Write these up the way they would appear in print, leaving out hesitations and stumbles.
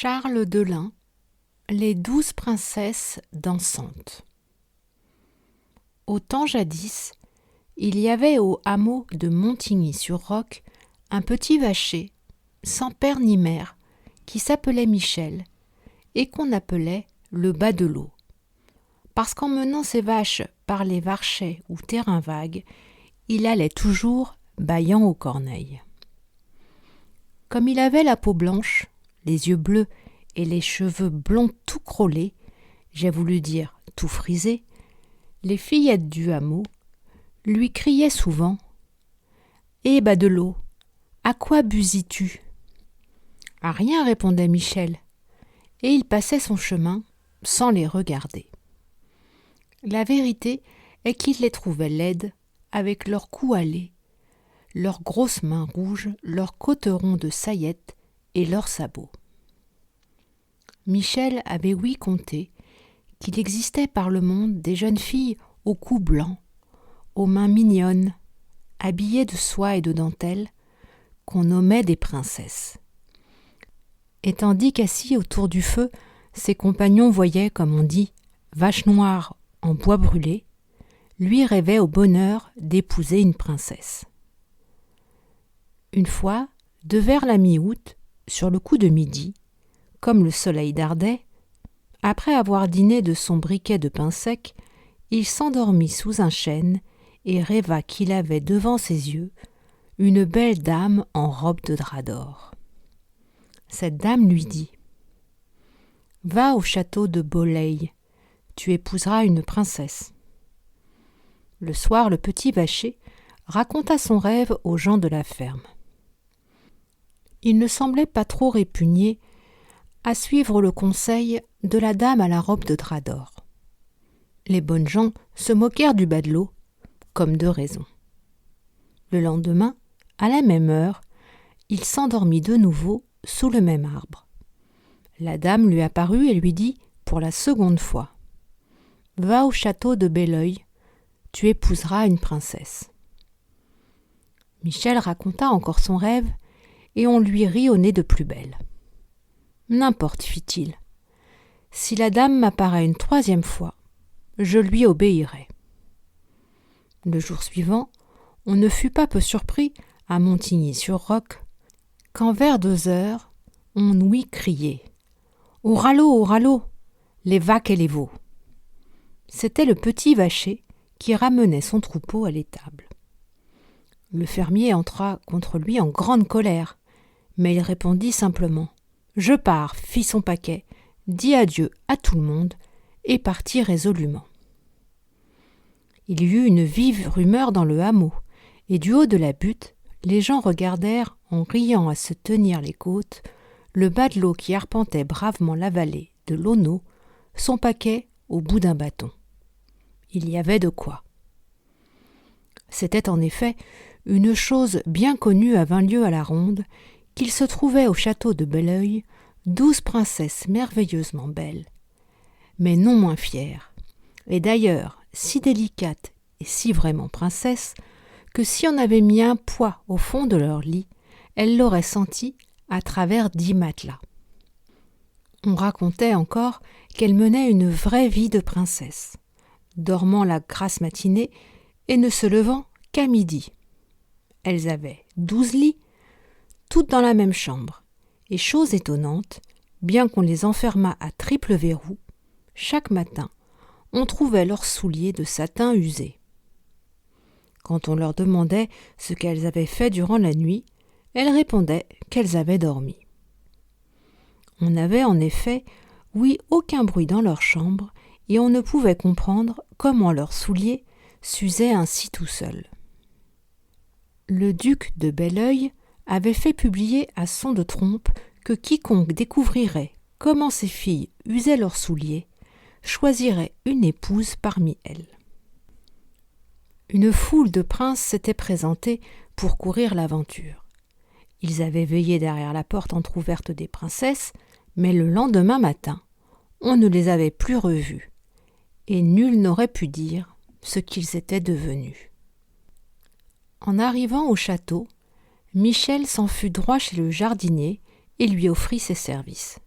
Charles Delin, les 12 princesses dansantes. Au temps jadis, il y avait au hameau de Montigny-sur-Roc un petit vacher, sans père ni mère, qui s'appelait Michel et qu'on appelait le bas de l'eau, parce qu'en menant ses vaches par les varchets ou terrains vagues, il allait toujours bâillant aux corneilles. Comme il avait la peau blanche, les yeux bleus et les cheveux blonds tout crôlés, j'ai voulu dire tout frisés, les fillettes du hameau lui criaient souvent « Eh bas de l'eau, à quoi busilles-tu » ? À rien, répondait Michel, et il passait son chemin sans les regarder. La vérité est qu'il les trouvait laides, avec leurs cous hâlés, leurs grosses mains rouges, leurs côterons de saillettes et leurs sabots. Michel avait ouï conter qu'il existait par le monde des jeunes filles au cou blanc, aux mains mignonnes, habillées de soie et de dentelle, qu'on nommait des princesses. Et tandis qu'assis autour du feu, ses compagnons voyaient, comme on dit, vache noire en bois brûlé, lui rêvait au bonheur d'épouser une princesse. Une fois, de vers la mi-août, sur le coup de midi, comme le soleil dardait, après avoir dîné de son briquet de pain sec, il s'endormit sous un chêne et rêva qu'il avait devant ses yeux une belle dame en robe de drap d'or. Cette dame lui dit « Va au château de Boleil, tu épouseras une princesse. » Le soir, le petit vacher raconta son rêve aux gens de la ferme. Il ne semblait pas trop répugner à suivre le conseil de la dame à la robe de drap d'or. Les bonnes gens se moquèrent du bas de l'eau, comme de raison. Le lendemain, à la même heure, il s'endormit de nouveau sous le même arbre. La dame lui apparut et lui dit, pour la seconde fois, « Va au château de Belleuil, tu épouseras une princesse. » Michel raconta encore son rêve, et on lui rit au nez de plus belle. « N'importe, fit-il. Si la dame m'apparaît une troisième fois, je lui obéirai. » Le jour suivant, on ne fut pas peu surpris, à Montigny-sur-Roc, quand vers 2 heures, on ouït crier « Au râlot, les vaques et les veaux !» C'était le petit vacher qui ramenait son troupeau à l'étable. Le fermier entra contre lui en grande colère, mais il répondit simplement « Je pars, fit son paquet, dit adieu à tout le monde et partit résolument. » Il y eut une vive rumeur dans le hameau, et du haut de la butte, les gens regardèrent, en riant à se tenir les côtes, le batelot qui arpentait bravement la vallée de l'Auneau, son paquet au bout d'un bâton. Il y avait de quoi. C'était en effet une chose bien connue à 20 lieues à la ronde, qu'il se trouvait au château de Belleuil 12 princesses merveilleusement belles, mais non moins fières, et d'ailleurs si délicates et si vraiment princesses, que si on avait mis un poids au fond de leur lit, elles l'auraient senti à travers 10 matelas. On racontait encore qu'elles menaient une vraie vie de princesse, dormant la grasse matinée et ne se levant qu'à midi. Elles avaient 12 lits, toutes dans la même chambre, et chose étonnante, bien qu'on les enfermât à triple verrou, chaque matin, on trouvait leurs souliers de satin usés. Quand on leur demandait ce qu'elles avaient fait durant la nuit, elles répondaient qu'elles avaient dormi. On n'avait en effet, ouï aucun bruit dans leur chambre, et on ne pouvait comprendre comment leurs souliers s'usaient ainsi tout seuls. Le duc de Belleuil avait fait publier à son de trompe que quiconque découvrirait comment ces filles usaient leurs souliers choisirait une épouse parmi elles. Une foule de princes s'était présentée pour courir l'aventure. Ils avaient veillé derrière la porte entr'ouverte des princesses, mais le lendemain matin, on ne les avait plus revus, et nul n'aurait pu dire ce qu'ils étaient devenus. En arrivant au château, Michel s'en fut droit chez le jardinier et lui offrit ses services.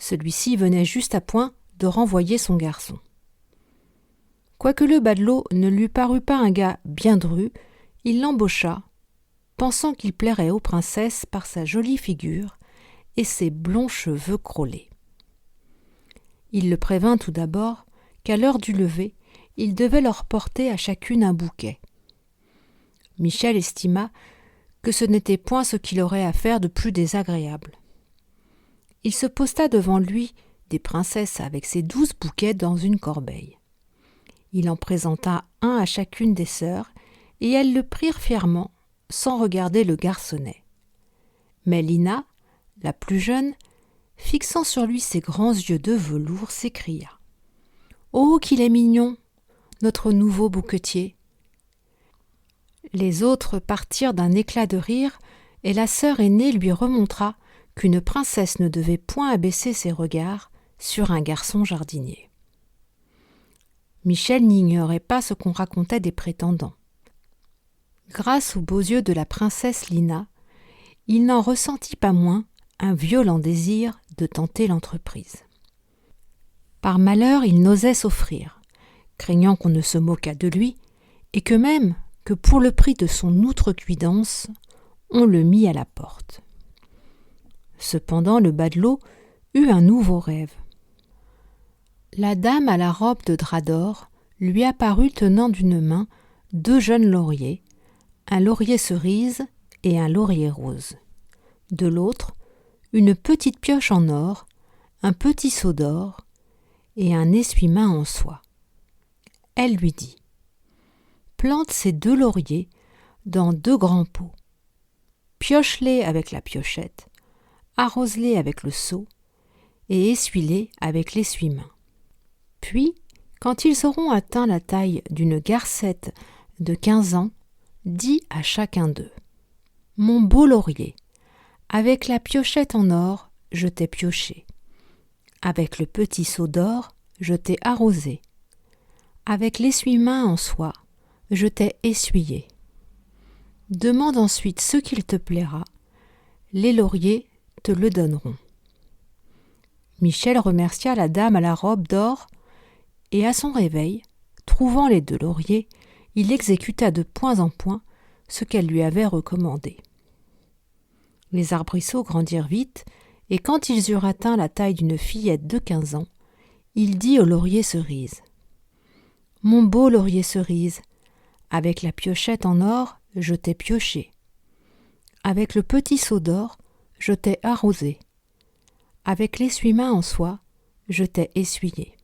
Celui-ci venait juste à point de renvoyer son garçon. Quoique le batelot ne lui parut pas un gars bien dru, il l'embaucha, pensant qu'il plairait aux princesses par sa jolie figure et ses blonds cheveux crôlés. Il le prévint tout d'abord qu'à l'heure du lever, il devait leur porter à chacune un bouquet. Michel estima que ce n'était point ce qu'il aurait à faire de plus désagréable. Il se posta devant lui des princesses avec ses 12 bouquets dans une corbeille. Il en présenta un à chacune des sœurs, et elles le prirent fièrement, sans regarder le garçonnet. Mais Lina, la plus jeune, fixant sur lui ses grands yeux de velours, s'écria « Oh, qu'il est mignon, notre nouveau bouquetier !» Les autres partirent d'un éclat de rire, et la sœur aînée lui remontra qu'une princesse ne devait point abaisser ses regards sur un garçon jardinier. Michel n'ignorait pas ce qu'on racontait des prétendants. Grâce aux beaux yeux de la princesse Lina, il n'en ressentit pas moins un violent désir de tenter l'entreprise. Par malheur, il n'osait s'offrir, craignant qu'on ne se moquât de lui, et que pour le prix de son outrecuidance, on le mit à la porte. Cependant, le batelot eut un nouveau rêve. La dame à la robe de drap d'or lui apparut tenant d'une main 2 jeunes lauriers, un laurier cerise et un laurier rose. De l'autre, une petite pioche en or, un petit seau d'or et un essuie-main en soie. Elle lui dit « Plante ces 2 lauriers dans 2 grands pots. Pioche-les avec la piochette, arrose-les avec le seau et essuie-les avec l'essuie-main. Puis, quand ils auront atteint la taille d'une garcette de 15 ans, dis à chacun d'eux « Mon beau laurier, avec la piochette en or, je t'ai pioché. Avec le petit seau d'or, je t'ai arrosé. Avec l'essuie-main en soie, je t'ai essuyé. Demande ensuite ce qu'il te plaira. Les lauriers te le donneront. » Michel remercia la dame à la robe d'or et à son réveil, trouvant les 2 lauriers, il exécuta de point en point ce qu'elle lui avait recommandé. Les arbrisseaux grandirent vite, et quand ils eurent atteint la taille d'une fillette de 15 ans, il dit au laurier cerise « Mon beau laurier cerise, avec la piochette en or, je t'ai pioché. Avec le petit seau d'or, je t'ai arrosé. Avec l'essuie-main en soie, je t'ai essuyé.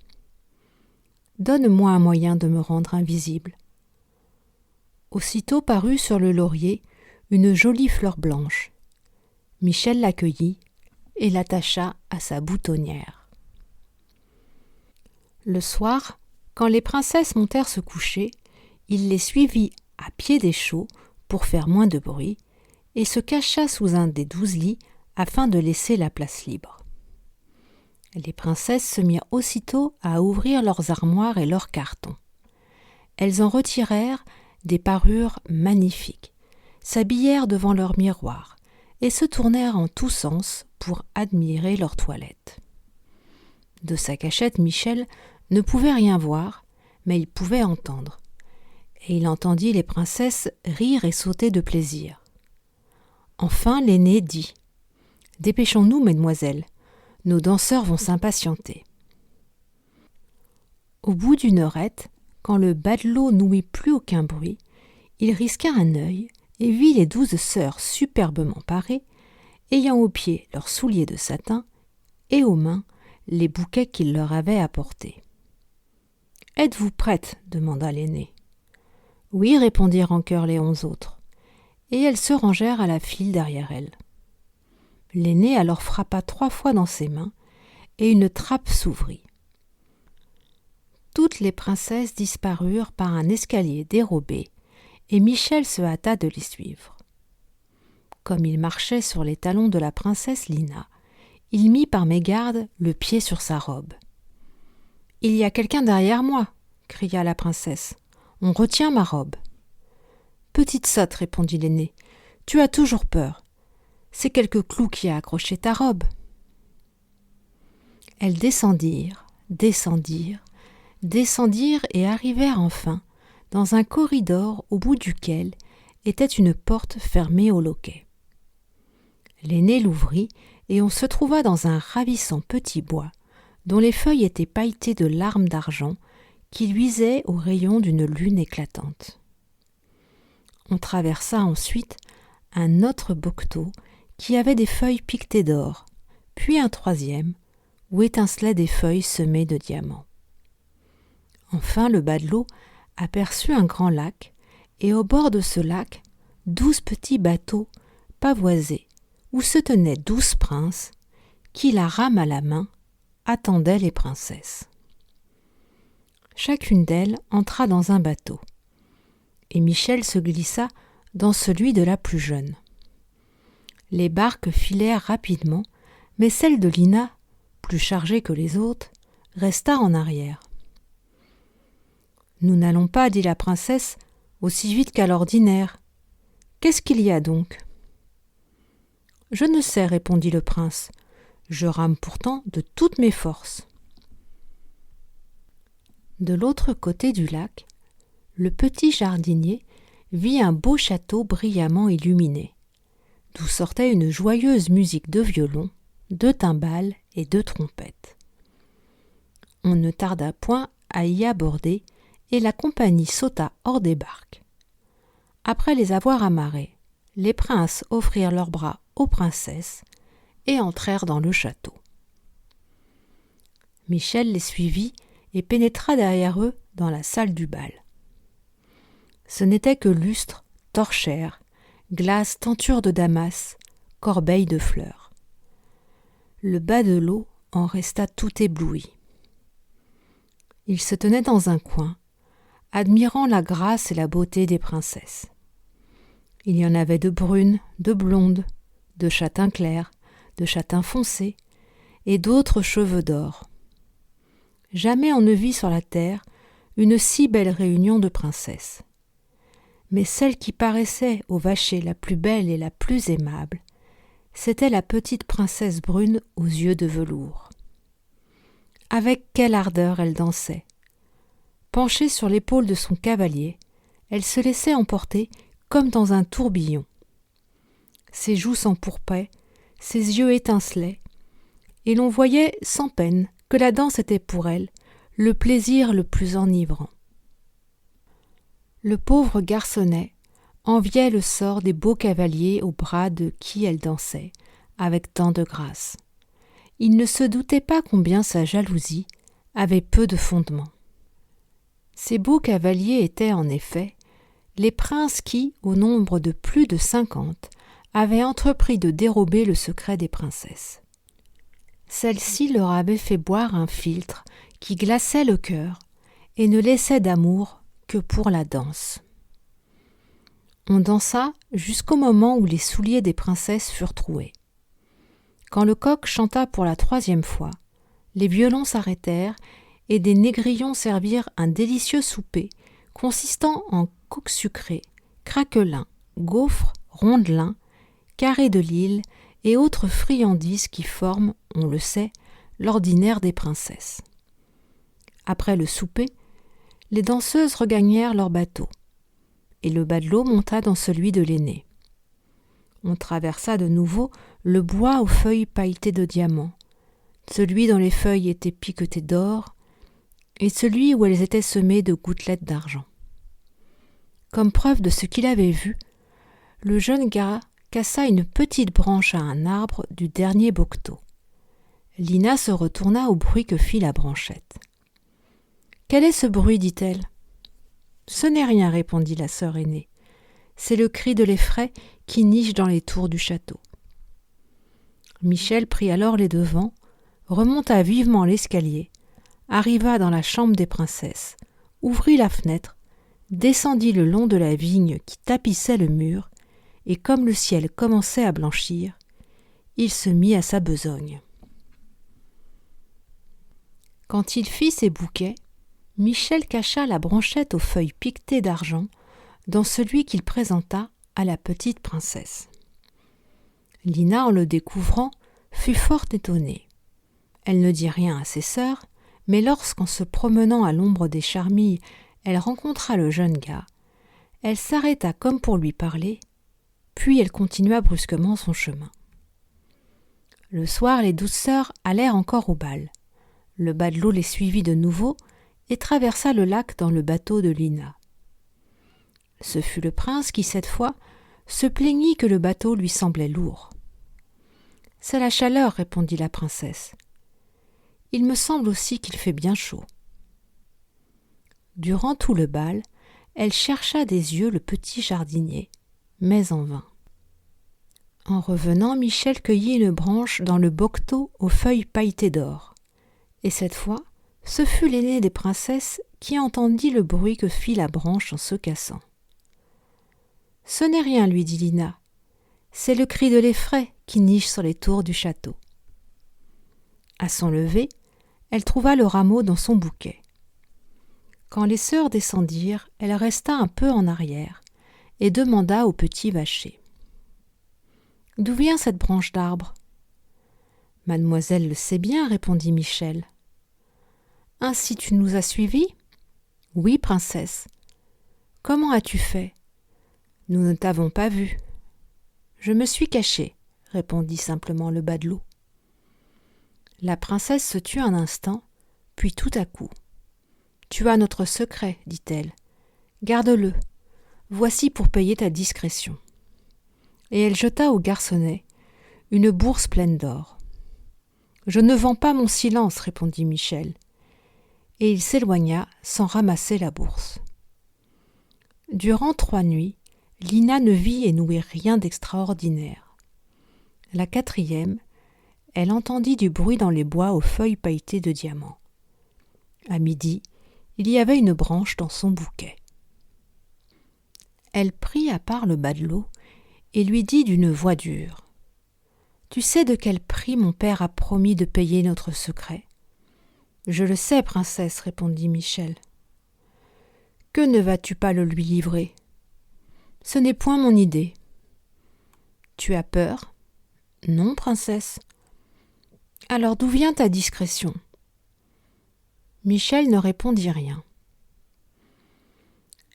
Donne-moi un moyen de me rendre invisible. » Aussitôt parut sur le laurier une jolie fleur blanche. Michel l'accueillit et l'attacha à sa boutonnière. Le soir, quand les princesses montèrent se coucher, il les suivit à pied d'échaud pour faire moins de bruit et se cacha sous un des 12 lits afin de laisser la place libre. Les princesses se mirent aussitôt à ouvrir leurs armoires et leurs cartons. Elles en retirèrent des parures magnifiques, s'habillèrent devant leur miroir et se tournèrent en tous sens pour admirer leur toilette. De sa cachette, Michel ne pouvait rien voir, mais il pouvait entendre. Et il entendit les princesses rire et sauter de plaisir. Enfin, l'aînée dit « Dépêchons-nous, mesdemoiselles, nos danseurs vont s'impatienter. » Au bout d'une heurette, quand le batelot n'ouït plus aucun bruit, il risqua un œil et vit les 12 sœurs superbement parées, ayant aux pieds leurs souliers de satin et aux mains les bouquets qu'il leur avait apportés. « Êtes-vous prêtes ?» demanda l'aînée. « Oui » répondirent en chœur les 11 autres, et elles se rangèrent à la file derrière elle. L'aînée alors frappa 3 fois dans ses mains, et une trappe s'ouvrit. Toutes les princesses disparurent par un escalier dérobé, et Michel se hâta de les suivre. Comme il marchait sur les talons de la princesse Lina, il mit par mégarde le pied sur sa robe. « Il y a quelqu'un derrière moi !» cria la princesse. « On retient ma robe. »« Petite sotte, répondit l'aînée, tu as toujours peur. C'est quelque clou qui a accroché ta robe. » Elles descendirent et arrivèrent enfin dans un corridor au bout duquel était une porte fermée au loquet. L'aînée l'ouvrit et on se trouva dans un ravissant petit bois dont les feuilles étaient pailletées de larmes d'argent qui luisaient aux rayons d'une lune éclatante. On traversa ensuite un autre bocteau qui avait des feuilles piquetées d'or, puis un troisième où étincelaient des feuilles semées de diamants. Enfin, le batelot aperçut un grand lac, et au bord de ce lac, 12 petits bateaux pavoisés, où se tenaient 12 princes, qui, la rame à la main, attendaient les princesses. Chacune d'elles entra dans un bateau, et Michel se glissa dans celui de la plus jeune. Les barques filèrent rapidement, mais celle de Lina, plus chargée que les autres, resta en arrière. « Nous n'allons pas, dit la princesse, aussi vite qu'à l'ordinaire. Qu'est-ce qu'il y a donc ?»« Je ne sais, répondit le prince. Je rame pourtant de toutes mes forces. » De l'autre côté du lac, le petit jardinier vit un beau château brillamment illuminé, d'où sortait une joyeuse musique de violon, de timbales et de trompettes. On ne tarda point à y aborder, et la compagnie sauta hors des barques. Après les avoir amarrés, les princes offrirent leurs bras aux princesses et entrèrent dans le château. Michel les suivit et pénétra derrière eux dans la salle du bal. Ce n'était que lustres, torchères, glaces, tentures de damas, corbeilles de fleurs. Le bas de l'eau en resta tout ébloui. Il se tenait dans un coin, admirant la grâce et la beauté des princesses. Il y en avait de brunes, de blondes, de châtains clairs, de châtains foncés, et d'autres cheveux d'or. Jamais on ne vit sur la terre une si belle réunion de princesses. Mais celle qui paraissait au Vacher la plus belle et la plus aimable, c'était la petite princesse brune aux yeux de velours. Avec quelle ardeur elle dansait! Penchée sur l'épaule de son cavalier, elle se laissait emporter comme dans un tourbillon. Ses joues s'empourpraient, ses yeux étincelaient, et l'on voyait sans peine que la danse était pour elle le plaisir le plus enivrant. Le pauvre garçonnet enviait le sort des beaux cavaliers aux bras de qui elle dansait, avec tant de grâce. Il ne se doutait pas combien sa jalousie avait peu de fondement. Ces beaux cavaliers étaient, en effet, les princes qui, au nombre de plus de 50, avaient entrepris de dérober le secret des princesses. Celle-ci leur avait fait boire un philtre qui glaçait le cœur et ne laissait d'amour que pour la danse. On dansa jusqu'au moment où les souliers des princesses furent troués. Quand le coq chanta pour la 3e fois, les violons s'arrêtèrent et des négrillons servirent un délicieux souper consistant en coques sucrées, craquelins, gaufres, rondelins, carrés de Lille et autres friandises qui forment, on le sait, l'ordinaire des princesses. Après le souper, les danseuses regagnèrent leur bateau, et le batelot monta dans celui de l'aînée. On traversa de nouveau le bois aux feuilles pailletées de diamants, celui dont les feuilles étaient piquetées d'or, et celui où elles étaient semées de gouttelettes d'argent. Comme preuve de ce qu'il avait vu, le jeune gars cassa une petite branche à un arbre du dernier bocteau. Lina se retourna au bruit que fit la branchette. « Quel est ce bruit » dit-elle. « Ce n'est rien, répondit la sœur aînée. C'est le cri de l'effraie qui niche dans les tours du château. Michel prit alors les devants, remonta vivement l'escalier, arriva dans la chambre des princesses, ouvrit la fenêtre, descendit le long de la vigne qui tapissait le mur, et comme le ciel commençait à blanchir, il se mit à sa besogne. Quand il fit ses bouquets, Michel cacha la branchette aux feuilles piquetées d'argent dans celui qu'il présenta à la petite princesse. Lina, en le découvrant, fut fort étonnée. Elle ne dit rien à ses sœurs, mais lorsqu'en se promenant à l'ombre des charmilles, elle rencontra le jeune gars, elle s'arrêta comme pour lui parler, puis elle continua brusquement son chemin. Le soir, les 12 sœurs allèrent encore au bal. Le batelot les suivit de nouveau et traversa le lac dans le bateau de Lina. Ce fut le prince qui, cette fois, se plaignit que le bateau lui semblait lourd. « C'est la chaleur, répondit la princesse. Il me semble aussi qu'il fait bien chaud. » Durant tout le bal, elle chercha des yeux le petit jardinier, mais en vain. En revenant, Michel cueillit une branche dans le bocteau aux feuilles pailletées d'or. Et cette fois, ce fut l'aînée des princesses qui entendit le bruit que fit la branche en se cassant. « Ce n'est rien, lui dit Lina. C'est le cri de l'effraie qui niche sur les tours du château. » À son lever, elle trouva le rameau dans son bouquet. Quand les sœurs descendirent, elle resta un peu en arrière et demanda au petit vacher. « D'où vient cette branche d'arbre ?»« Mademoiselle le sait bien, répondit Michel. »« Ainsi tu nous as suivis ?»« Oui, princesse. »« Comment as-tu fait ?»« Nous ne t'avons pas vue. »« Je me suis cachée, » répondit simplement le batelot. La princesse se tut un instant, puis tout à coup. « Tu as notre secret, dit-elle. Garde-le. Voici pour payer ta discrétion. » Et elle jeta au garçonnet une bourse pleine d'or. « Je ne vends pas mon silence, répondit Michel. Et il s'éloigna sans ramasser la bourse. Durant 3 nuits, Lina ne vit et n'ouït rien d'extraordinaire. La 4e, elle entendit du bruit dans les bois aux feuilles pailletées de diamants. À midi, il y avait une branche dans son bouquet. Elle prit à part le batelot et lui dit d'une voix dure : « Tu sais de quel prix mon père a promis de payer notre secret ?»« Je le sais, princesse, répondit Michel. »« Que ne vas-tu pas le lui livrer ? » ?»« Ce n'est point mon idée. »« Tu as peur ? » ?»« Non, princesse. »« Alors d'où vient ta discrétion ? » Michel ne répondit rien.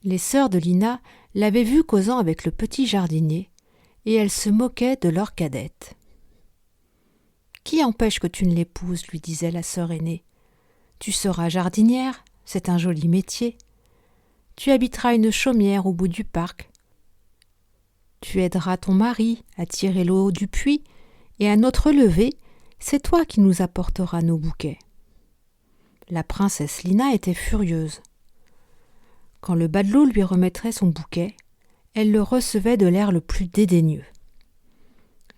Les sœurs de Lina l'avaient vu causant avec le petit jardinier, et elles se moquaient de leur cadette. « Qui empêche que tu ne l'épouses ?» lui disait la sœur aînée. « Tu seras jardinière, c'est un joli métier. Tu habiteras une chaumière au bout du parc. Tu aideras ton mari à tirer l'eau du puits, et à notre lever, c'est toi qui nous apporteras nos bouquets. » La princesse Lina était furieuse. Quand le batelot lui remettrait son bouquet, elle le recevait de l'air le plus dédaigneux.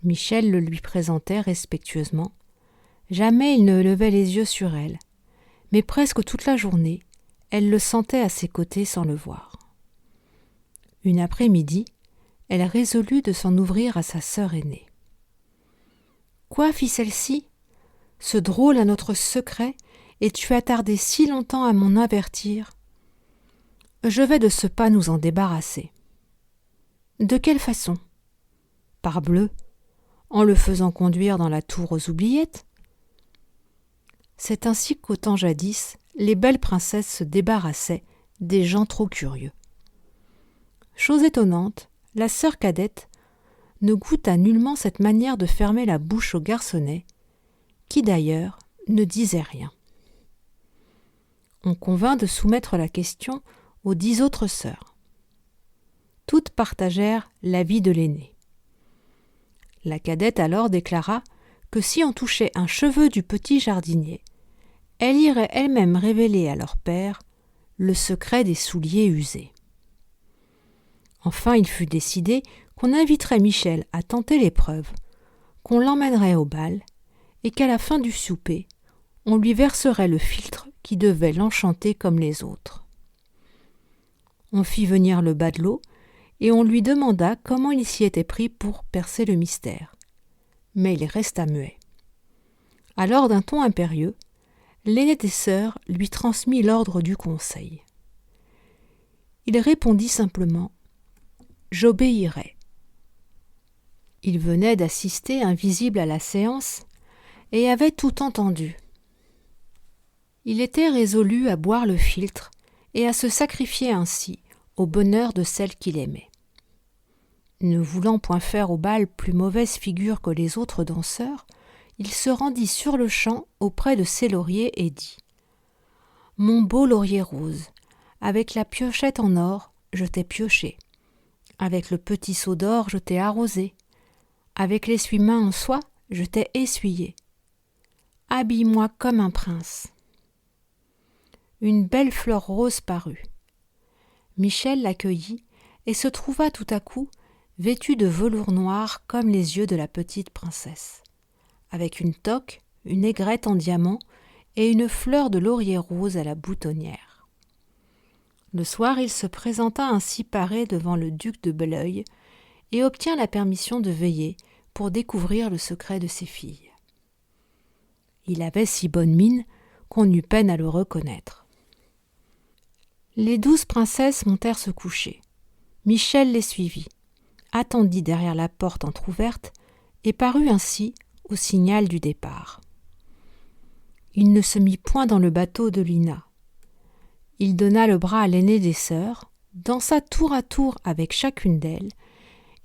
Michel le lui présentait respectueusement. Jamais il ne levait les yeux sur elle, mais presque toute la journée, elle le sentait à ses côtés sans le voir. Une après-midi, elle résolut de s'en ouvrir à sa sœur aînée. « Quoi, fit celle-ci ? Ce drôle a notre secret, et tu as tardé si longtemps à m'en avertir. Je vais de ce pas nous en débarrasser. » « De quelle façon ? » ?»« Parbleu, en le faisant conduire dans la tour aux oubliettes. » C'est ainsi qu'au temps jadis, les belles princesses se débarrassaient des gens trop curieux. Chose étonnante, la sœur cadette ne goûta nullement cette manière de fermer la bouche au garçonnet, qui d'ailleurs ne disait rien. On convint de soumettre la question aux 10 autres sœurs. Toutes partagèrent l'avis de l'aînée. La cadette alors déclara que si on touchait un cheveu du petit jardinier, elle irait elle-même révéler à leur père le secret des souliers usés. Enfin, il fut décidé qu'on inviterait Michel à tenter l'épreuve, qu'on l'emmènerait au bal et qu'à la fin du souper, on lui verserait le philtre qui devait l'enchanter comme les autres. On fit venir le batelot et on lui demanda comment il s'y était pris pour percer le mystère. Mais il resta muet. Alors, d'un ton impérieux, l'aîné des sœurs lui transmit l'ordre du conseil. Il répondit simplement « J'obéirai ». Il venait d'assister invisible à la séance et avait tout entendu. Il était résolu à boire le philtre et à se sacrifier ainsi au bonheur de celle qu'il aimait. Ne voulant point faire au bal plus mauvaise figure que les autres danseurs, il se rendit sur-le-champ auprès de ses lauriers et dit « Mon beau laurier rose, avec la piochette en or, je t'ai pioché. Avec le petit seau d'or, je t'ai arrosé. Avec l'essuie-main en soie, je t'ai essuyé. Habille-moi comme un prince. » Une belle fleur rose parut. Michel l'accueillit et se trouva tout à coup vêtu de velours noir comme les yeux de la petite princesse, avec une toque, une aigrette en diamant et une fleur de laurier rose à la boutonnière. Le soir, il se présenta ainsi paré devant le duc de Belleuil et obtint la permission de veiller pour découvrir le secret de ses filles. Il avait si bonne mine qu'on eut peine à le reconnaître. Les 12 princesses montèrent se coucher. Michel les suivit, attendit derrière la porte entr'ouverte et parut ainsi au signal du départ. Il ne se mit point dans le bateau de Lina. Il donna le bras à l'aînée des sœurs, dansa tour à tour avec chacune d'elles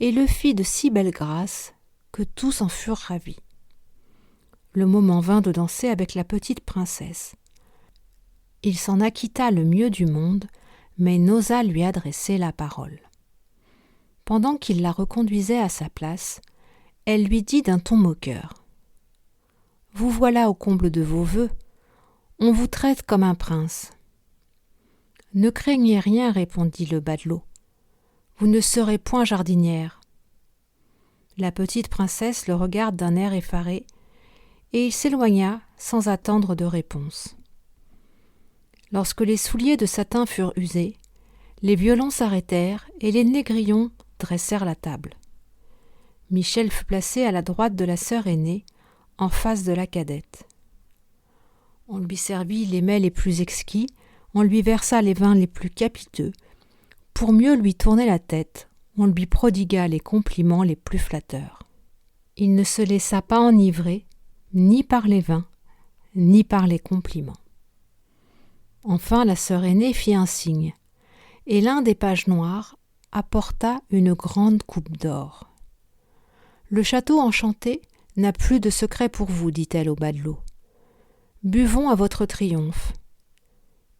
et le fit de si belle grâce que tous en furent ravis. Le moment vint de danser avec la petite princesse. Il s'en acquitta le mieux du monde, mais n'osa lui adresser la parole. Pendant qu'il la reconduisait à sa place, elle lui dit d'un ton moqueur « Vous voilà au comble de vos vœux, on vous traite comme un prince. »« Ne craignez rien, répondit le batelot, vous ne serez point jardinière. » La petite princesse le regarde d'un air effaré, et il s'éloigna sans attendre de réponse. Lorsque les souliers de satin furent usés, les violons s'arrêtèrent et les négrillons dressèrent la table. Michel fut placé à la droite de la sœur aînée, en face de la cadette. On lui servit les mets les plus exquis, on lui versa les vins les plus capiteux. Pour mieux lui tourner la tête, on lui prodigua les compliments les plus flatteurs. Il ne se laissa pas enivrer, ni par les vins, ni par les compliments. Enfin, la sœur aînée fit un signe, et l'un des pages noirs apporta une grande coupe d'or. « Le château enchanté n'a plus de secret pour vous, dit-elle au batelot. Buvons à votre triomphe. »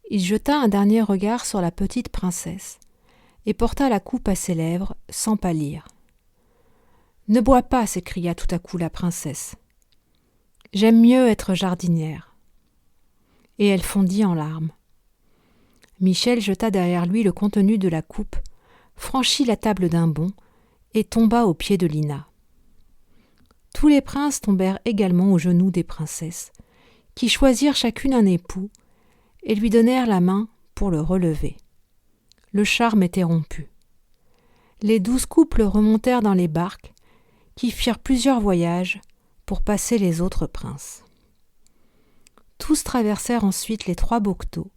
Il jeta un dernier regard sur la petite princesse et porta la coupe à ses lèvres sans pâlir. « Ne bois pas, s'écria tout à coup la princesse. J'aime mieux être jardinière. » Et elle fondit en larmes. Michel jeta derrière lui le contenu de la coupe, franchit la table d'un bond et tomba aux pieds de Lina. Tous les princes tombèrent également aux genoux des princesses, qui choisirent chacune un époux et lui donnèrent la main pour le relever. Le charme était rompu. Les 12 couples remontèrent dans les barques, qui firent plusieurs voyages pour passer les autres princes. Tous traversèrent ensuite les 3 bocteaux,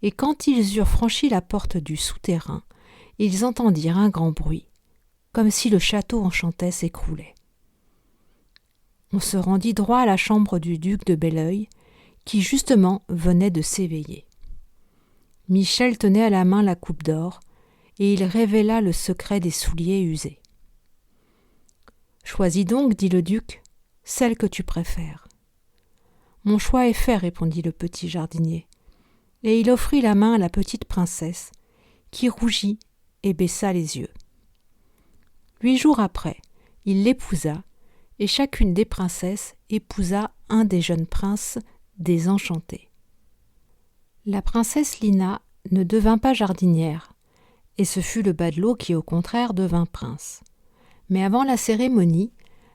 et quand ils eurent franchi la porte du souterrain, ils entendirent un grand bruit, comme si le château enchanté s'écroulait. On se rendit droit à la chambre du duc de Belleuil, qui justement venait de s'éveiller. Michel tenait à la main la coupe d'or, et il révéla le secret des souliers usés. « Choisis donc, dit le duc, celle que tu préfères. »« Mon choix est fait, répondit le petit jardinier, et il offrit la main à la petite princesse, qui rougit et baissa les yeux. 8 jours après, il l'épousa, et chacune des princesses épousa un des jeunes princes désenchantés. La princesse Lina ne devint pas jardinière, et ce fut le batelot qui au contraire devint prince. Mais avant la cérémonie,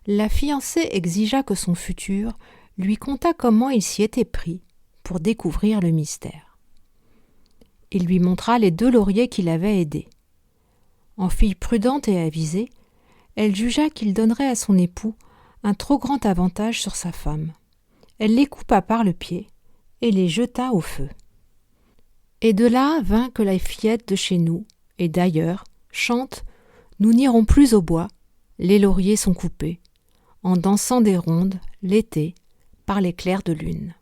la fiancée exigea que son futur lui contât comment il s'y était pris pour découvrir le mystère. Il lui montra les 2 lauriers qui l'avaient aidé. En fille prudente et avisée, elle jugea qu'il donnerait à son époux un trop grand avantage sur sa femme. Elle les coupa par le pied et les jeta au feu. Et de là vint que la fillette de chez nous, et d'ailleurs, chante « Nous n'irons plus au bois, les lauriers sont coupés, en dansant des rondes, l'été, par les clairs de lune. »